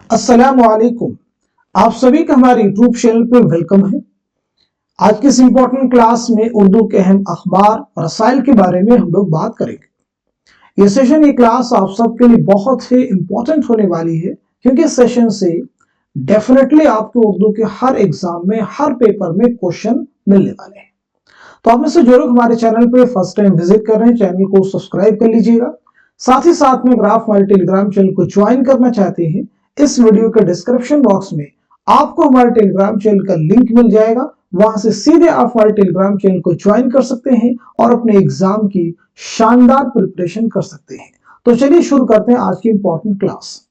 अस्सलाम वालेकुम। आप सभी का हमारे यूट्यूब चैनल पे वेलकम है। आज के इस इम्पोर्टेंट क्लास में उर्दू के अहम अखबार और रसाइल के बारे में हम लोग बात करेंगे। ये सेशन, ये क्लास आप सबके लिए बहुत ही इम्पोर्टेंट होने वाली है, क्योंकि इस सेशन से डेफिनेटली आपको उर्दू के हर एग्जाम में, हर पेपर में क्वेश्चन मिलने वाले हैं। तो आप में से जो लोग हमारे चैनल पे फर्स्ट टाइम विजिट कर रहे हैं, चैनल को सब्सक्राइब कर लीजिएगा। साथ ही साथ में अगर आप हमारे टेलीग्राम चैनल को ज्वाइन करना चाहते हैं, इस वीडियो के डिस्क्रिप्शन बॉक्स में आपको हमारे टेलीग्राम चैनल का लिंक मिल जाएगा। वहां से सीधे आप हमारे टेलीग्राम चैनल को ज्वाइन कर सकते हैं और अपने एग्जाम की शानदार प्रिपरेशन कर सकते हैं। तो चलिए शुरू करते हैं आज की इंपॉर्टेंट क्लास।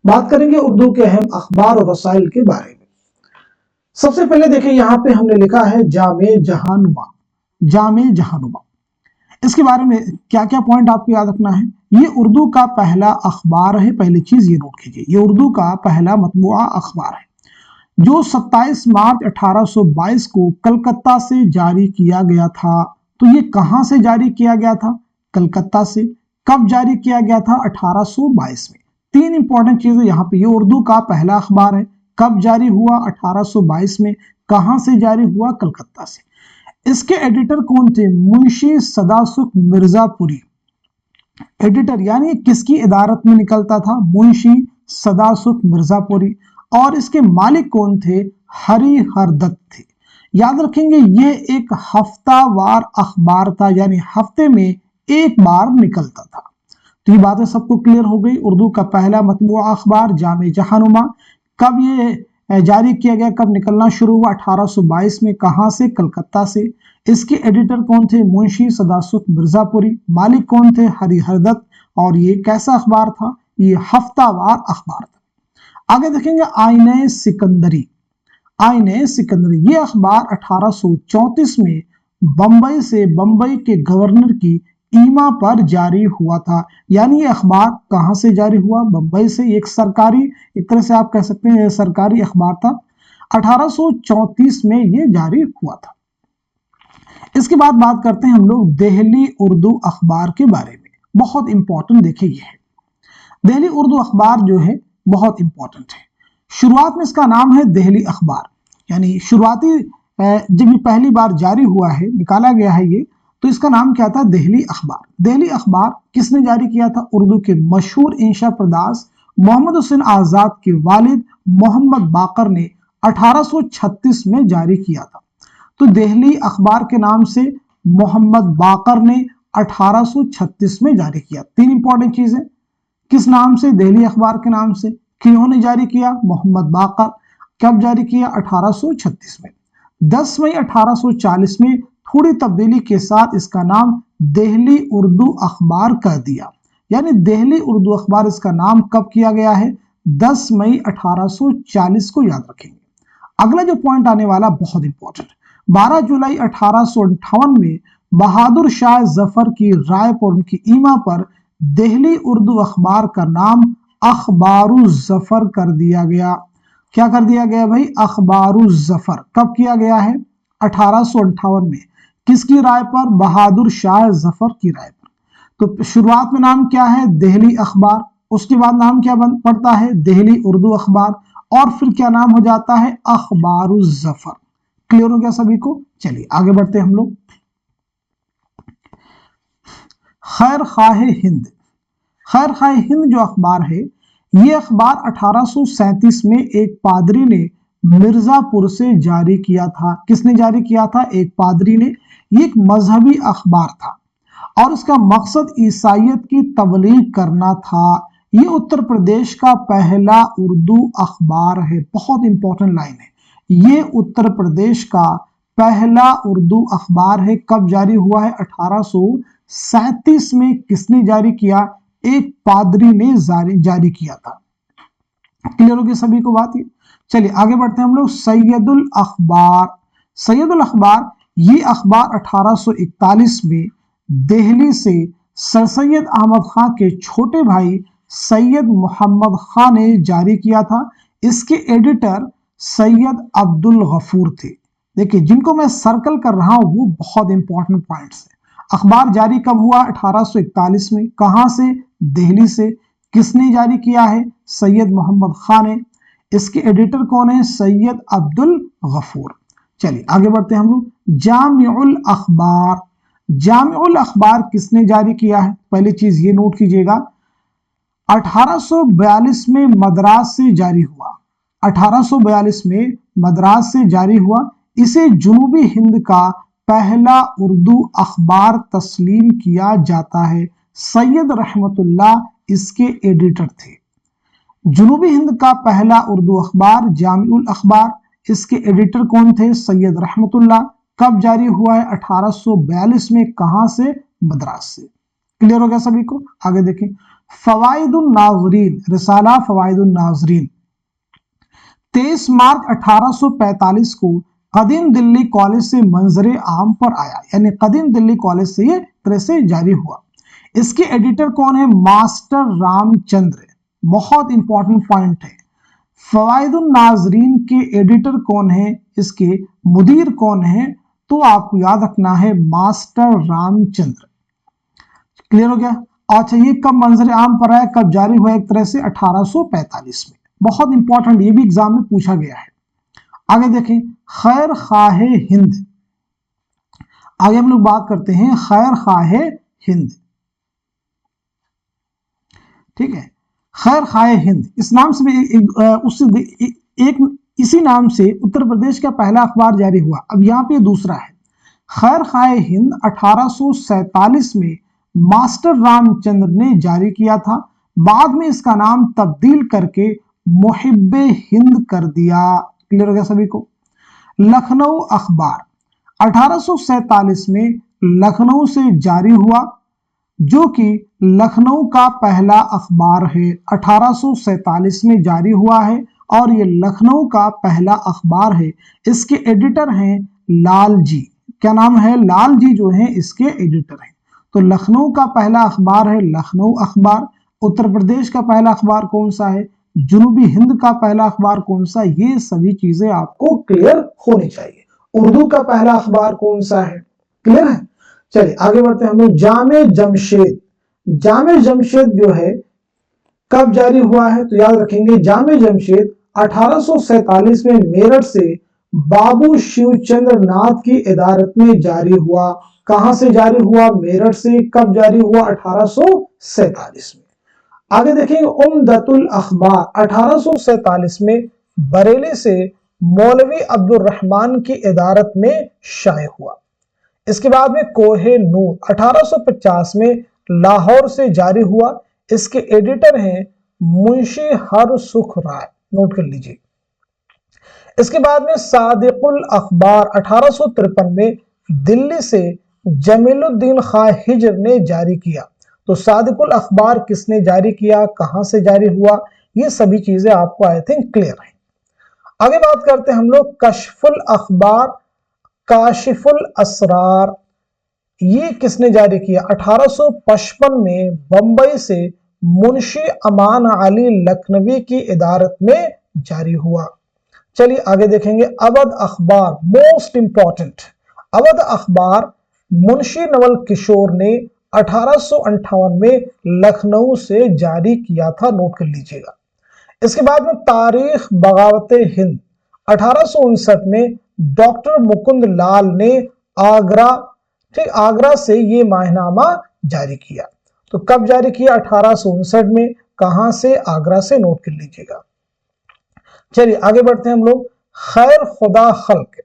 बात करेंगे उर्दू के अहम अखबार और रसाइल के बारे में। सबसे पहले देखिए, यहाँ पे हमने लिखा है जामे जहानुमा। जामे जहानुमा, इसके बारे में क्या क्या पॉइंट आपको याद रखना है। ये उर्दू का पहला अखबार है। पहली चीज ये नोट कीजिए, ये उर्दू का पहला मतबूआ अखबार है जो 27 मार्च 1822 को कलकत्ता से जारी किया गया था। तो ये कहां से जारी किया गया था? कलकत्ता से। कब जारी किया गया था? 1822 में। तीन इंपॉर्टेंट चीजें यहाँ पे, ये उर्दू का पहला अखबार है, कब जारी हुआ? 1822 में। कहां से जारी हुआ? कलकत्ता से। इसके एडिटर कौन थे? मुंशी सदासुख मिर्जापुरी। एडिटर यानी किसकी इदारत में निकलता था? मुंशी सदासुख मिर्जापुरी। और इसके मालिक कौन थे? हरिहर दत्त थे। याद रखेंगे, ये एक हफ्तावार अखबार था, यानी हफ्ते में एक बार निकलता था। तो ये बातें सबको क्लियर हो गई। उर्दू का पहला मतबूआ अखबार जामे जहानुमा, कब ये जारी किया गया, कब निकलना शुरू हुआ? 1822 में। कहां से? कलकत्ता से। इसके एडिटर कौन थे? मुंशी सदासुख मिर्जापुरी। मालिक कौन थे? हरिहर दत्त। और ये कैसा अखबार था? ये हफ्तावार अखबार था। आगे देखेंगे आईने सिकंदरी। आईने सिकंदरी, ये अखबार 1834 में बंबई से, बंबई के गवर्नर की ईमा पर जारी हुआ था। यानी ये अखबार कहां से जारी हुआ? बंबई से। एक सरकारी, एक तरह से आप कह सकते हैं सरकारी अखबार था। 1834 में ये जारी हुआ था। इसके बाद बात करते हैं हम लोग दिल्ली उर्दू अखबार के बारे में। बहुत इंपॉर्टेंट देखिए ये है, दिल्ली उर्दू अखबार जो है बहुत इंपॉर्टेंट है। शुरुआत में इसका नाम है दिल्ली अखबार, यानी शुरुआती जब ये पहली बार जारी हुआ है, निकाला गया है ये, तो इसका नाम क्या था? दिल्ली अखबार। दिल्ली अखबार किसने जारी किया था? उर्दू के मशहूर इंशा पर्दास मोहम्मद हुसैन आजाद के वालिद मोहम्मद बाकर ने 1836 में जारी किया था। तो दिल्ली अखबार के नाम से मोहम्मद बाकर ने 1836 में जारी किया। तीन इंपॉर्टेंट चीजें, किस नाम से? दिल्ली अखबार के नाम से। किन्होंने जारी किया? मोहम्मद बाकर। कब जारी किया? 1836 में। 10 मई 1840 में थोड़ी तब्दीली के साथ इसका नाम दिल्ली उर्दू अखबार कर दिया। यानी दिल्ली उर्दू अखबार इसका नाम कब किया गया है? 10 मई 1840 को याद रखेंगे। अगला जो पॉइंट आने वाला बहुत इंपॉर्टेंट, 12 जुलाई 1858 में बहादुर शाह जफर की राय पर, उनकी ईमा पर दिल्ली उर्दू अखबार का नाम अखबारुल जफर कर दिया गया। क्या कर दिया गया भाई? अखबारुल जफर। कब किया गया है? 1858 में। किसकी राय पर? बहादुर शाह जफर की राय पर। तो शुरुआत में नाम क्या है? दिल्ली अखबार। उसके बाद नाम क्या पड़ता है? दिल्ली उर्दू अखबार। और फिर क्या नाम हो जाता है? अखबारुल जफर। क्लियर हो गया सभी को? चलिए आगे बढ़ते हैं हम लोग। खैर खाहे हिंद। खैर खाहे हिंद जो अखबार है, ये अखबार 1837 में एक पादरी ने मिर्जापुर से जारी किया था। किसने जारी किया था? एक पादरी ने। ये एक मजहबी अखबार था और इसका मकसद ईसाइयत की तबलीग करना था। ये उत्तर प्रदेश का पहला उर्दू अखबार है। बहुत इंपॉर्टेंट लाइन है, ये उत्तर प्रदेश का पहला उर्दू अखबार है। कब जारी हुआ है? 1837 में। किसने जारी किया? एक पादरी ने जारी किया था। क्लियर होगी सभी को बात ये? चलिए आगे बढ़ते हैं हम लोग। सैयदुल अखबार। सैयदुल अखबार, ये अखबार 1841 में दिल्ली से सर सैयद अहमद खां के छोटे भाई सैयद मोहम्मद खां ने जारी किया था। इसके एडिटर सैयद अब्दुल गफूर थे। देखिए, जिनको मैं सर्कल कर रहा हूं वो बहुत इंपॉर्टेंट पॉइंट्स है। अखबार जारी कब हुआ? 1841 में। कहां से? दिल्ली से। किसने जारी किया है? सैयद मोहम्मद खान ने। इसके एडिटर कौन है? सैयद अब्दुल गफूर। चलिए आगे बढ़ते हैं हम लोग। जामिउल अखबार, जामिउल अखबार किसने जारी किया है? पहली चीज ये नोट कीजिएगा, 1842 में मद्रास से जारी हुआ। 1842 में मद्रास से जारी हुआ। इसे जुनूबी हिंद का पहला उर्दू अखबार तस्लीम किया जाता है। सैयद रहमतुल्लाह इसके एडिटर थे। जुनूबी हिंद का पहला उर्दू अखबार जामिउल अखबार, इसके एडिटर कौन थे? सैयद रहमतुल्लाह। कब जारी हुआ है? 1842 में। कहां से? मद्रास से। क्लियर हो गया सभी को? आगे देखें, फवाइदुन नाज़रीन, रिसाला फवाइदुन नाज़रीन 23 मार्च 1845 को कदीम दिल्ली कॉलेज से मंजरे आम पर आया, यानी कदीम दिल्ली कॉलेज से ये तरह से जारी हुआ। इसके एडिटर कौन है? मास्टर रामचंद्र। बहुत इंपॉर्टेंट पॉइंट है, फवाइदुन नाज़रीन के एडिटर कौन है, इसके मुदीर कौन है? तो आपको याद रखना है मास्टर रामचंद्र। क्लियर हो गया? अच्छा, ये कब मंजर आम पर आया, कब जारी हुआ? एक तरह से 1845 में। बहुत इंपॉर्टेंट, ये भी एग्जाम में पूछा गया है। आगे देखें, खैर खाहे हिंद। आगे हम लोग बात करते हैं खैर खाहे हिंद। ठीक है, खैर खाहे हिंद इस नाम से इसी नाम से उत्तर प्रदेश का पहला अखबार जारी हुआ। अब यहाँ पे दूसरा है। खैर खाहे हिंद 1847 में मास्टर रामचंद्र ने जारी किया था। बाद में इसका नाम तब्दील करके मुहिब्बे हिंद कर दिया। क्लियर हो गया सभी को? लखनऊ अखबार 1847 में लखनऊ से जारी हुआ, जो कि लखनऊ का पहला अखबार है। 1847 में जारी हुआ है और ये लखनऊ का पहला अखबार है। इसके एडिटर हैं लाल जी। क्या नाम है? लाल जी जो हैं इसके एडिटर हैं। तो लखनऊ का पहला अखबार है लखनऊ अखबार। उत्तर प्रदेश का पहला अखबार कौन सा है? जुनूबी हिंद का पहला अखबार कौन सा? ये सभी चीजें आपको क्लियर होनी चाहिए। उर्दू का पहला अखबार कौन सा है? क्लियर है? चलिए आगे बढ़ते हैं हम लोग। जामे जमशेद, जामे जमशेद जो है कब जारी हुआ है? तो याद रखेंगे जामे जमशेद 1847 में मेरठ से बाबू शिवचंद्र नाथ की इदारत में जारी हुआ। कहां से जारी हुआ? मेरठ से। कब जारी हुआ? 1847 में। आगे देखेंगे उम्दतुल अखबार 1847 में बरेली से मौलवी अब्दुल रहमान की इदारत में शाये हुआ। इसके बाद में कोहे नूर 1850 में लाहौर से जारी हुआ। इसके एडिटर हैं मुंशी हर सुख राय। नोट कर लीजिए। इसके बाद में सादिकुल अखबार 1853 में दिल्ली से जमीलुद्दीन खां हिजर ने जारी किया। तो सादिकुल अखबार किसने जारी किया, कहां से जारी हुआ, ये सभी चीजें आपको आई थिंक क्लियर है। आगे बात करते हैं हम लोग कशफुल अखबार, काशिफुल असरार। ये किसने जारी किया? 1855 में बंबई से मुंशी अमान अली लखनवी की इदारत में जारी हुआ। चलिए आगे देखेंगे अवध अखबार, मोस्ट इंपॉर्टेंट। अवध अखबार मुंशी नवल किशोर ने 1858 में लखनऊ से जारी किया था। नोट कर लीजिएगा। इसके बाद में तारीख बगावत हिंद 1859 में डॉक्टर मुकुंद लाल ने आगरा से ये माहनामा जारी किया। तो कब जारी किया? 1859 में। कहां से? आगरा से। नोट कर लीजिएगा। चलिए आगे बढ़ते हैं हम लोग। खैर खुदा खल्क,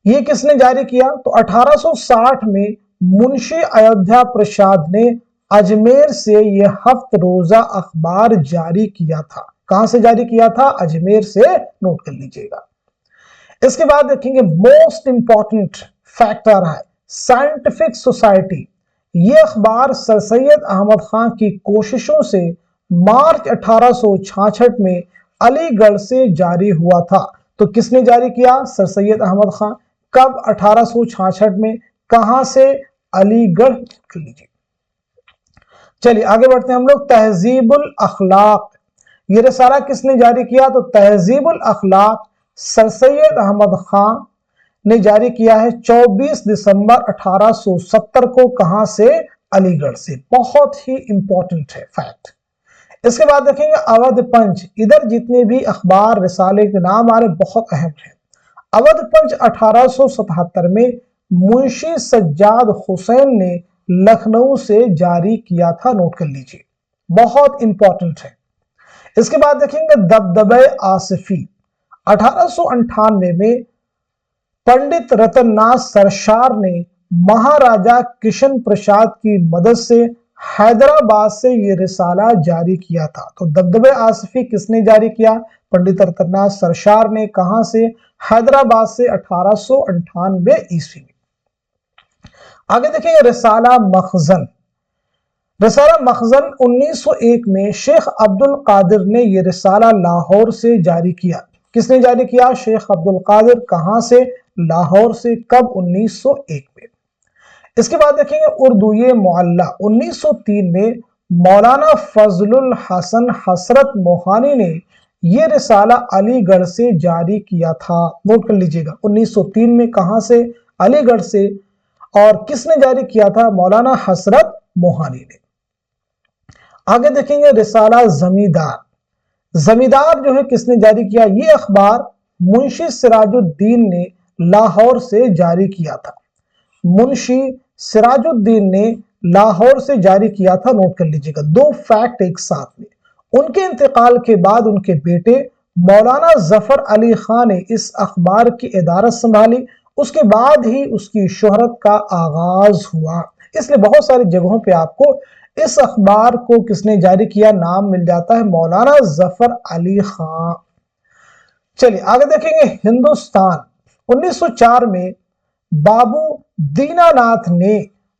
ये किसने जारी किया? तो 1860 में मुंशी अयोध्या प्रसाद ने अजमेर से यह हफ्त रोजा अखबार जारी किया था। कहां से जारी किया था? अजमेर से। नोट कर लीजिएगा। इसके बाद देखेंगे मोस्ट इंपॉर्टेंट फैक्ट आ रहा है, साइंटिफिक सोसाइटी। ये अखबार सर सैयद अहमद खान की कोशिशों से मार्च 1866 में अलीगढ़ से जारी हुआ था। तो किसने जारी किया? सर सैयद अहमद खान। कब? 1866 में। कहां से? अलीगढ़। लीजिए। चलिए आगे बढ़ते हैं हम लोग। तहजीबुल अखलाक, ये रिसाला किसने जारी किया? तो तहजीबुल अखलाक सर सैयद अहमद खान ने जारी किया है 24 दिसंबर 1870 को। कहां से? अलीगढ़ से। बहुत ही इंपॉर्टेंट है फैक्ट। اس کے بعد دیکھیں گے اودھ پنچ، ادھر جتنے بھی اخبار رسالے کے نام آ رہے بہت اہم ہیں۔ اودھ پنچ 1877 میں منشی سجاد حسین نے لکھنؤ سے جاری کیا تھا، نوٹ کر لیجئے، بہت امپورٹنٹ ہے۔ اس کے بعد دیکھیں گے دبدبۂ آصفی، 1898 میں پنڈت رتن ناتھ سرشار نے مہاراجا کشن پرساد کی مدد سے حیدرآباد سے یہ رسالہ جاری کیا تھا۔ تو دبدبۂ آصفی کس نے جاری کیا؟ پنڈت رتن ناتھ سرشار نے، کہاں سے؟ حیدرآباد سے 1898 عیسوی میں۔ آگے دیکھیں گے رسالہ مخزن، رسالہ مخزن 1901 میں شیخ عبد القادر نے یہ رسالہ لاہور سے جاری کیا۔ کس نے جاری کیا؟ شیخ عبد القادر، کہاں سے؟ لاہور سے، کب؟ 1901 میں۔ اس کے بعد دیکھیں گے اردو معلّہ، 1903 میں مولانا فضل الحسن حسرت موہانی نے یہ رسالہ علی گڑھ سے جاری کیا تھا، نوٹ کر لیجئے گا، 1903 میں، کہاں سے؟ علی گڑھ سے، اور کس نے جاری کیا تھا؟ مولانا حسرت موہانی نے۔ آگے دیکھیں گے رسالہ زمیندار، زمیندار جو ہے کس نے جاری کیا؟ یہ اخبار منشی سراج الدین نے لاہور سے جاری کیا تھا، منشی سراج الدین نے لاہور سے جاری کیا تھا، نوٹ کر لیجئے گا، دو فیکٹ ایک ساتھ میں۔ ان کے انتقال کے بعد ان کے بیٹے مولانا ظفر علی خان نے اس اخبار کی ادارت سنبھالی، اس کے بعد ہی اس کی شہرت کا آغاز ہوا، اس لیے بہت ساری جگہوں پہ آپ کو اس اخبار کو کس نے جاری کیا نام مل جاتا ہے، مولانا ظفر علی خان۔ چلیے آگے دیکھیں گے ہندوستان، 1904 میں بابو دینا ناتھ نے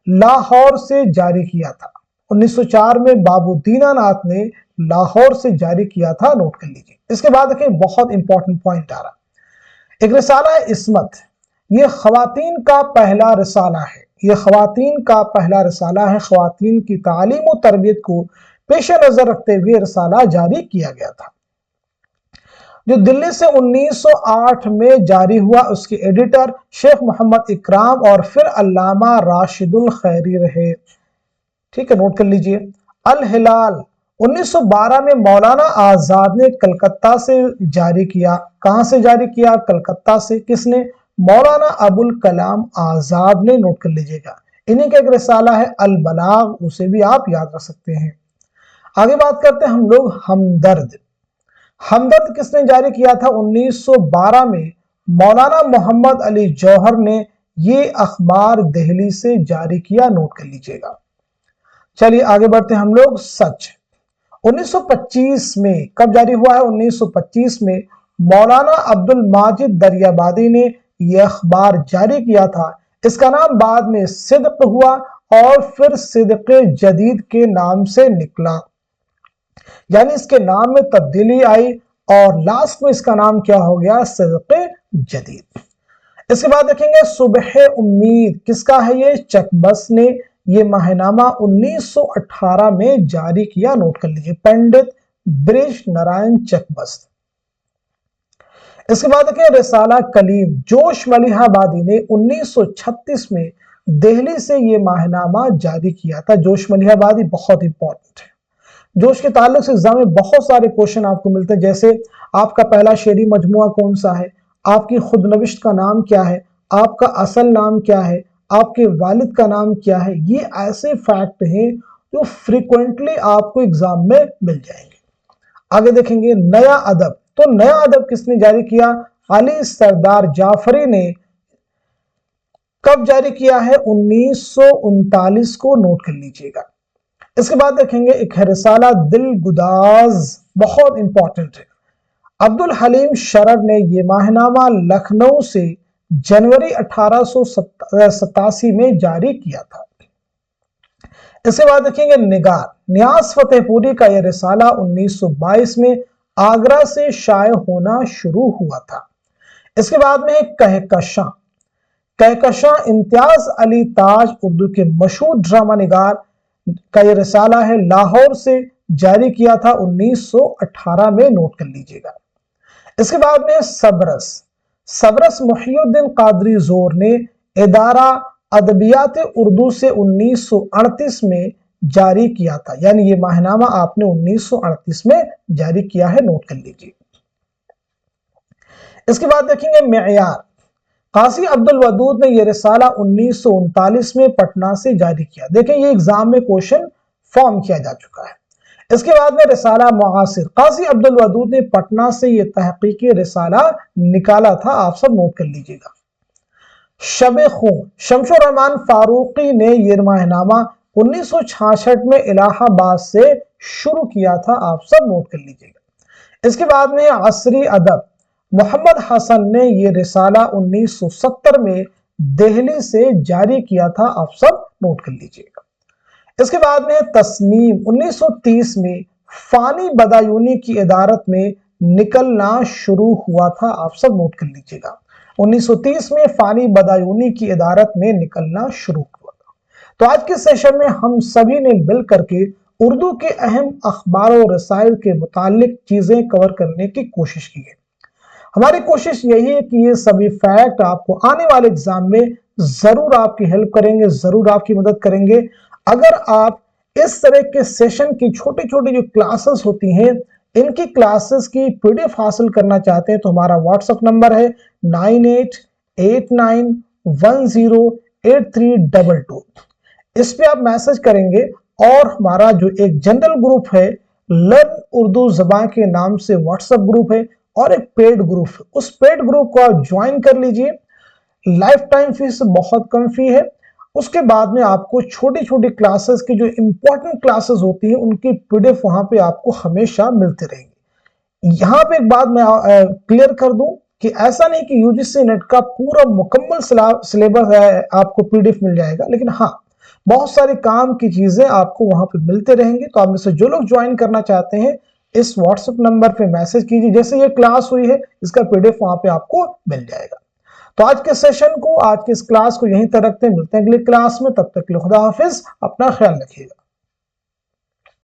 لاہور سے جاری کیا تھا، 1904 میں بابو دینا ناتھ نے لاہور سے جاری کیا تھا، نوٹ کر لیجئے۔ اس کے بعد دیکھیں بہت امپورٹنٹ پوائنٹ آ رہا، ایک رسالہ ہے عصمت، یہ خواتین کا پہلا رسالہ ہے، یہ خواتین کا پہلا رسالہ ہے، خواتین کی تعلیم و تربیت کو پیش نظر رکھتے ہوئے رسالہ جاری کیا گیا تھا، جو دلی سے 1908 میں جاری ہوا۔ اس کے ایڈیٹر شیخ محمد اکرام اور پھر علامہ راشد الخیری رہے، ٹھیک ہے، نوٹ کر لیجئے۔ الہلال 1912 میں مولانا آزاد نے کلکتہ سے جاری کیا، کہاں سے جاری کیا؟ کلکتہ سے، کس نے؟ مولانا ابو الکلام آزاد نے، نوٹ کر لیجئے گا۔ انہی کا ایک رسالہ ہے البلاغ، اسے بھی آپ یاد رکھ سکتے ہیں۔ آگے بات کرتے ہیں ہم لوگ ہمدرد، ہمدرد کس نے جاری کیا تھا؟ 1912 میں مولانا محمد علی جوہر نے یہ اخبار دہلی سے جاری کیا، نوٹ کر لیجئے گا۔ چلیے آگے بڑھتے ہیں ہم لوگ سچ، 1925 میں کب جاری ہوا ہے؟ 1925 میں مولانا عبد الماجد دریابادی نے یہ اخبار جاری کیا تھا، اس کا نام بعد میں صدق ہوا اور پھر صدق جدید کے نام سے نکلا، یعنی اس کے نام میں تبدیلی آئی اور لاسٹ میں اس کا نام کیا ہو گیا؟ صدق جدید۔ اس کے بعد دیکھیں گے صبح امید، کس کا ہے یہ؟ چکبس نے یہ ماہنامہ 1918 میں جاری کیا، نوٹ کر لیجئے، پنڈت برج نارائن چکبس۔ اس کے بعد دیکھیں رسالہ کلیم، جوش ملیح آبادی نے 1936 میں دہلی سے یہ ماہنامہ جاری کیا تھا۔ جوش ملیح آبادی بہت امپورٹنٹ ہے، جوش کے تعلق سے ایگزام میں بہت سارے کوشچن آپ کو ملتے ہیں، جیسے آپ کا پہلا شعری مجموعہ کون سا ہے، آپ کی خود نوشت کا نام کیا ہے، آپ کا اصل نام کیا ہے، آپ کے والد کا نام کیا ہے، یہ ایسے فیکٹ ہیں جو فریکوینٹلی آپ کو ایگزام میں مل جائیں گے۔ آگے دیکھیں گے نیا ادب، تو نیا ادب کس نے جاری کیا؟ علی سردار جعفری نے، کب جاری کیا ہے؟ 1939 کو، نوٹ کر لیجئے گا۔ اس کے بعد دیکھیں گے ایک رسالہ دل گداز، بہت امپورٹنٹ ہے، عبد الحلیم شرر نے یہ ماہنامہ لکھنؤ سے جنوری 1887 میں جاری کیا تھا۔ اس کے بعد دیکھیں گے نگار، نیاز فتح پوری کا یہ رسالہ 1922 میں آگرہ سے شائع ہونا شروع ہوا تھا۔ اس کے بعد میں کہکشاں، کہکشاں امتیاز علی تاج اردو کے مشہور ڈرامہ نگار کا یہ رسالہ ہے، لاہور سے جاری کیا تھا 1918 میں، نوٹ کر لیجئے گا۔ اس کے بعد میں صبرس، صبرس محی الدین قادری زور نے ادارہ ادبیات اردو سے 1938 میں जारी किया था, यानी ये माहनामा आपने 1938 में जारी किया है, नोट कर लीजिए। इसके बाद देखेंगे मेयार। काजी अब्दुल वदूद ने यह रिसाला 1939 में पटना से जारी किया। देखें ये एग्जाम में क्वेश्चन फॉर्म किया जा चुका है। इसके बाद में रिसाला मुआसिर, काजी अब्दुल वदूद ने पटना से यह तहकीकी रिसाला निकाला था, आप सब नोट कर लीजिएगा। शब खून, शमशुर रहमान फारूकी ने यह माहनामा 1966 में इलाहाबाद से शुरू किया था, आप सब नोट कर लीजिएगा। इसके बाद में असरी अदब, मोहम्मद हसन ने यह रिसाला 1970 में दिल्ली से जारी किया था, आप सब नोट कर लीजिएगा। इसके बाद में तस्नीम, 1930 में फानी बदायूनी की इदारत में निकलना शुरू हुआ था, आप सब नोट कर लीजिएगा। 1930 में फानी बदायूनी की इदारत में निकलना शुरू हुआ था। तो आज के सेशन में हम सभी ने मिल करके उर्दू के अहम अखबार और रसाइल के मुतालिक चीजें कवर करने की कोशिश की है। हमारी कोशिश यही है कि ये सभी फैक्ट आपको आने वाले एग्जाम में जरूर आपकी हेल्प करेंगे, जरूर आपकी मदद करेंगे। अगर आप इस तरह के सेशन की छोटी छोटी जो क्लासेस होती हैं, इनकी क्लासेस की पीडीएफ हासिल करना चाहते हैं तो हमारा व्हाट्सएप नंबर है 9889108322। इस पे आप मैसेज करेंगे और हमारा जो एक जनरल ग्रुप है लर्न उर्दू ज़बान के नाम से व्हाट्सएप ग्रुप है और एक पेड ग्रुप है, उस पेड ग्रुप को आप ज्वाइन कर लीजिए। लाइफ टाइम फीस बहुत कम फी है। उसके बाद में आपको छोटी छोटी क्लासेस की जो इंपॉर्टेंट क्लासेस होती हैं उनकी पीडीएफ वहां पे आपको हमेशा मिलते रहेंगे। यहाँ पे एक बात मैं क्लियर कर दूं कि ऐसा नहीं कि यूजीसी नेट का पूरा मुकम्मल सिलेबस आपको पीडीएफ मिल जाएगा, लेकिन हाँ बहुत सारे काम की चीजें आपको वहां पे मिलते रहेंगे। तो आप में से जो लोग ज्वाइन करना चाहते हैं इस व्हाट्सएप नंबर पे मैसेज कीजिए, जैसे ये क्लास हुई है इसका पीडीएफ वहां पे आपको मिल जाएगा। तो आज के सेशन को, आज के इस क्लास को यहीं तक रखते हैं, मिलते हैं अगली क्लास में, तब तक के लिए खुदा हाफिज, अपना ख्याल रखिएगा।